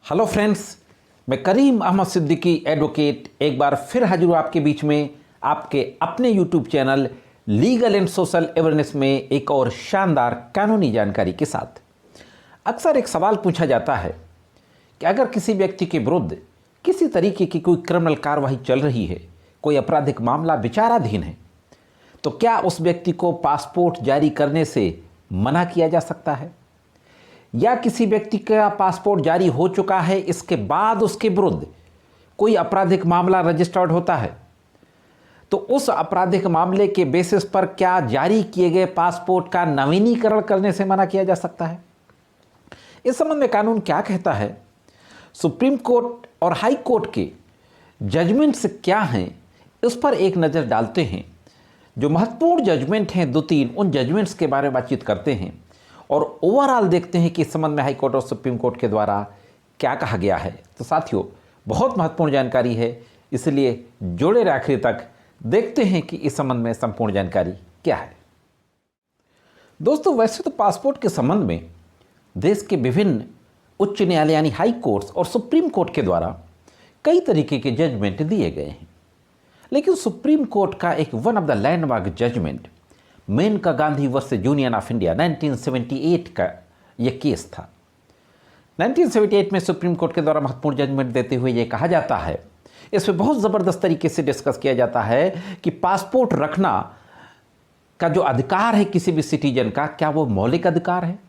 Hello friends, मैं करीम Ahmad Siddiqui advocate एक बार फिर हाजिर हूँ आपके बीच में आपके अपने YouTube channel legal and social awareness में एक और शानदार कानूनी जानकारी के साथ। अक्सर एक सवाल पूछा जाता है कि अगर किसी व्यक्ति के विरुद्ध किसी तरीके की कोई क्रिमिनल कार्रवाई चल रही है, कोई आपराधिक मामला विचाराधीन है, तो क्या उस व्यक्ति को पासपोर्ट जारी करने से मना किया जा सकता है? या किसी व्यक्ति का पासपोर्ट जारी हो चुका है, इसके बाद उसके विरुद्ध कोई आपराधिक मामला रजिस्टर्ड होता है, तो उस आपराधिक मामले के बेसिस पर क्या जारी किए गए पासपोर्ट का नवीनीकरण करने से मना किया जा सकता है? इस संबंध में कानून क्या कहता है, सुप्रीम कोर्ट और हाई कोर्ट के जजमेंट्स क्या हैं, इस पर एक नज़र डालते हैं। जो महत्वपूर्ण जजमेंट हैं, 2-3, उन जजमेंट्स के बारे में बातचीत करते हैं और ओवरऑल देखते हैं कि इस संबंध में हाई कोर्ट और सुप्रीम कोर्ट के द्वारा क्या कहा गया है। तो साथियों, बहुत महत्वपूर्ण जानकारी है, इसलिए जुड़े रहे आखिरी तक, देखते हैं कि इस संबंध में संपूर्ण जानकारी क्या है। दोस्तों, वैसे तो पासपोर्ट के संबंध में देश के विभिन्न उच्च न्यायालय यानी हाई कोर्ट्स और सुप्रीम कोर्ट के द्वारा कई तरीके के जजमेंट दिए गए हैं, लेकिन सुप्रीम कोर्ट का एक one of the landmark judgment Maneka Gandhi versus Union of India 1978 का यह केस था। 1978 में सुप्रीम कोर्ट के द्वारा महत्वपूर्ण जजमेंट देते हुए यह कहा जाता है, इसमें बहुत ज़बरदस्त तरीके से डिस्कस किया जाता है कि पासपोर्ट रखना का जो अधिकार है किसी भी सिटीजन का, क्या वो मौलिक अधिकार है?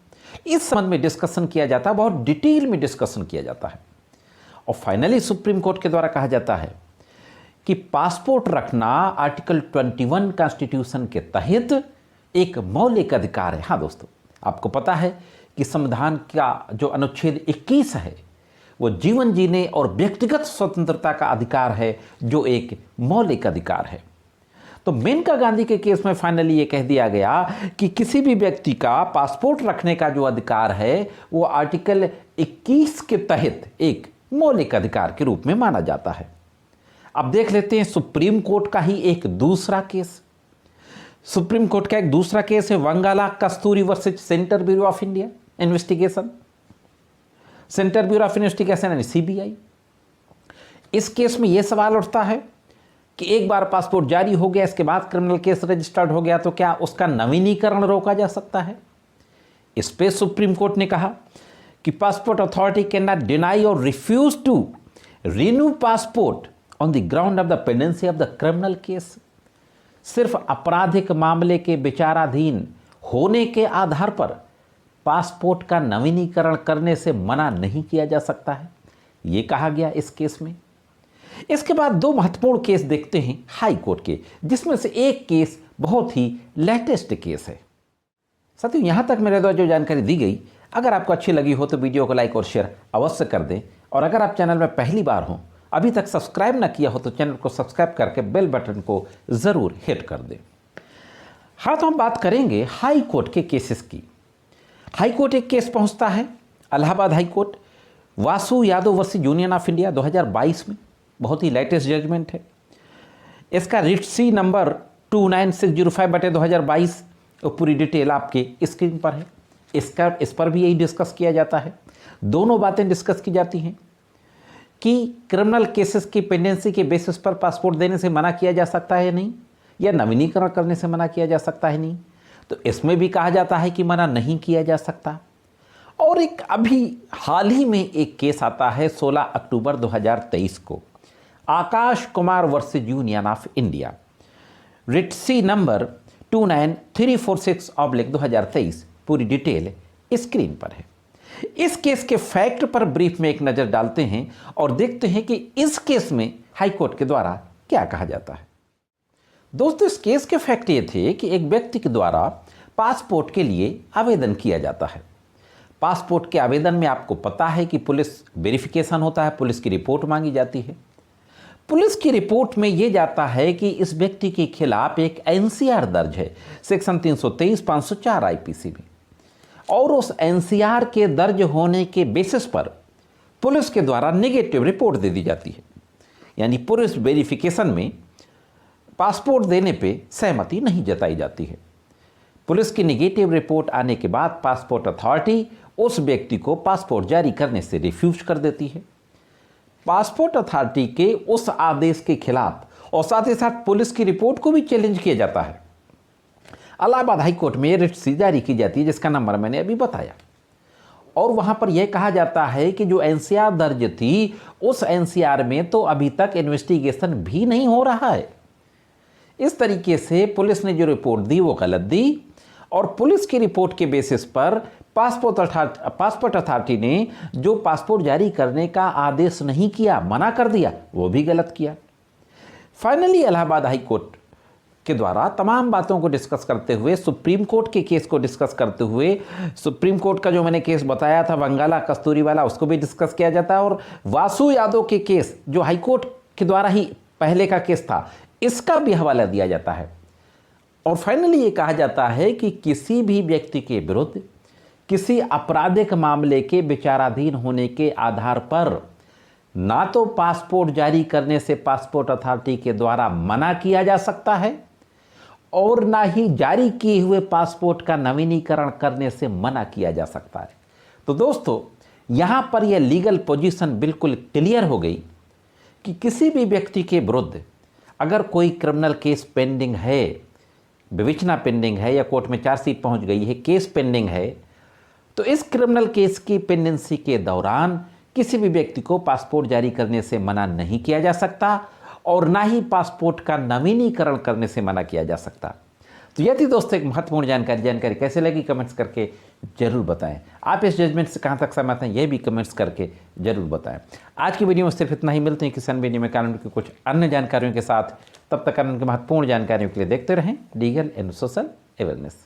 इस संबंध में डिस्कशन किया जाता है, बहुत डिटेल में डिस्कशन किया जाता है और फाइनली सुप्रीम कोर्ट के द्वारा कहा जाता है कि पासपोर्ट रखना आर्टिकल 21 कॉन्स्टिट्यूशन के तहत एक मौलिक अधिकार है। हाँ दोस्तों, आपको पता है कि संविधान का जो अनुच्छेद 21 है वो जीवन जीने और व्यक्तिगत स्वतंत्रता का अधिकार है, जो एक मौलिक अधिकार है। तो मेनका गांधी के केस में फाइनली ये कह दिया गया कि किसी भी व्यक्ति का पासपोर्ट रखने का जो अधिकार है वो आर्टिकल 21 के तहत एक मौलिक अधिकार के रूप में माना जाता है। अब देख लेते हैं सुप्रीम कोर्ट का ही एक दूसरा केस। सुप्रीम कोर्ट का एक दूसरा केस है Vangala Kasturi versus Central Bureau of India Investigation, Central Bureau of Investigation यानी सीबीआई। इस केस में यह सवाल उठता है कि एक बार पासपोर्ट जारी हो गया, इसके बाद क्रिमिनल केस रजिस्टर्ड हो गया, तो क्या उसका नवीनीकरण रोका जा सकता है? इस पे सुप्रीम कोर्ट ने कहा कि passport authority can not deny और refuse to renew passport on the ground of the pendency of the criminal case. सिर्फ आपराधिक मामले के विचाराधीन होने के आधार पर पासपोर्ट का नवीनीकरण करने से मना नहीं किया जा सकता है, ये कहा गया इस केस में। इसके बाद 2 महत्वपूर्ण केस देखते हैं हाई कोर्ट के, जिसमें से एक केस बहुत ही लेटेस्ट केस है। साथियों, यहां तक मेरे द्वारा जो जानकारी दी गई, अगर आपको अच्छी लगी हो तो वीडियो को लाइक और शेयर अवश्य कर दें, और अगर आप चैनल में पहली बार हों, अभी तक सब्सक्राइब ना किया हो तो चैनल को सब्सक्राइब करके बेल बटन को ज़रूर हिट कर दें। हाँ, तो हम बात करेंगे हाई कोर्ट के केसेस की। हाई कोर्ट एक केस पहुंचता है Allahabad high court, Vasu Yadav versus Union of India 2022 में, बहुत ही लेटेस्ट जजमेंट है। इसका रिट्सी नंबर 29605/2022, और पूरी डिटेल आपके स्क्रीन पर है। इस पर भी यही डिस्कस किया जाता है। दोनों बातें डिस्कस की जाती हैं कि क्रिमिनल केसेस की पेंडेंसी के बेसिस पर पासपोर्ट देने से मना किया जा सकता है या नहीं, या नवीनीकरण करने से मना किया जा सकता है नहीं। तो इसमें भी कहा जाता है कि मना नहीं किया जा सकता। और एक अभी हाल ही में एक केस आता है 16 अक्टूबर 2023 को, Akash Kumar versus Union of India, writ C number 29346/2023। पूरी डिटेल स्क्रीन पर है। इस केस के फैक्ट पर ब्रीफ में एक नज़र डालते हैं और देखते हैं कि इस केस में हाई कोर्ट के द्वारा क्या कहा जाता है। दोस्तों, इस केस के फैक्ट ये थे कि एक व्यक्ति के द्वारा पासपोर्ट के लिए आवेदन किया जाता है। पासपोर्ट के आवेदन में आपको पता है कि पुलिस वेरिफिकेशन होता है, पुलिस की रिपोर्ट मांगी जाती है। पुलिस की रिपोर्ट में यह जाता है कि इस व्यक्ति के खिलाफ एक एनसीआर दर्ज है सेक्शन 323, 504 आईपीसी में, और उस एनसीआर के दर्ज होने के बेसिस पर पुलिस के द्वारा नेगेटिव रिपोर्ट दे दी जाती है, यानी पुलिस वेरिफिकेशन में पासपोर्ट देने पे सहमति नहीं जताई जाती है। पुलिस की नेगेटिव रिपोर्ट आने के बाद पासपोर्ट अथॉरिटी उस व्यक्ति को पासपोर्ट जारी करने से रिफ्यूज कर देती है। पासपोर्ट अथॉरिटी के उस आदेश के खिलाफ और साथ ही साथ पुलिस की रिपोर्ट को भी चैलेंज किया जाता है। इलाहाबाद हाईकोर्ट में रिट सी जारी की जाती है, जिसका नंबर मैंने अभी बताया, और वहां पर यह कहा जाता है कि जो एनसीआर दर्ज थी उस एनसीआर में तो अभी तक इन्वेस्टिगेशन भी नहीं हो रहा है। इस तरीके से पुलिस ने जो रिपोर्ट दी वो गलत दी, और पुलिस की रिपोर्ट के बेसिस पर पासपोर्ट अथॉरिटी ने जो पासपोर्ट जारी करने का आदेश नहीं किया, मना कर दिया, वो भी गलत किया। फाइनली इलाहाबाद हाई कोर्ट के द्वारा तमाम बातों को डिस्कस करते हुए, सुप्रीम कोर्ट के केस को डिस्कस करते हुए, सुप्रीम कोर्ट का जो मैंने केस बताया था बंगाला कस्तूरी वाला, उसको भी डिस्कस किया जाता है, और वासु यादव के केस जो हाई कोर्ट के द्वारा ही पहले का केस था, इसका भी हवाला दिया जाता है। और फाइनली ये कहा जाता है कि किसी भी व्यक्ति के विरुद्ध किसी आपराधिक मामले के विचाराधीन होने के आधार पर ना तो पासपोर्ट जारी करने से पासपोर्ट अथॉरिटी के द्वारा मना किया जा सकता है, और ना ही जारी किए हुए पासपोर्ट का नवीनीकरण करने से मना किया जा सकता है। तो दोस्तों, यहाँ पर यह लीगल पोजीशन बिल्कुल क्लियर हो गई कि किसी भी व्यक्ति के विरुद्ध अगर कोई क्रिमिनल केस पेंडिंग है, विवेचना पेंडिंग है, या कोर्ट में चार्जशीट पहुंच गई है, केस पेंडिंग है, तो इस क्रिमिनल केस की पेंडेंसी के दौरान किसी भी व्यक्ति को पासपोर्ट जारी करने से मना नहीं किया जा सकता, और ना ही पासपोर्ट का नवीनीकरण करने से मना किया जा सकता। तो यह थी दोस्तों एक महत्वपूर्ण जानकारी कैसे लगी कमेंट्स करके जरूर बताएं। आप इस जजमेंट से कहां तक सहमत हैं, यह भी कमेंट्स करके जरूर बताएं। आज की वीडियो में सिर्फ इतना ही, मिलते हैं किसान वीडियो में कानून की कुछ अन्य जानकारियों के साथ। तब तक कानून की महत्वपूर्ण जानकारियों के लिए देखते रहें लीगल एंड सोशल अवेयरनेस।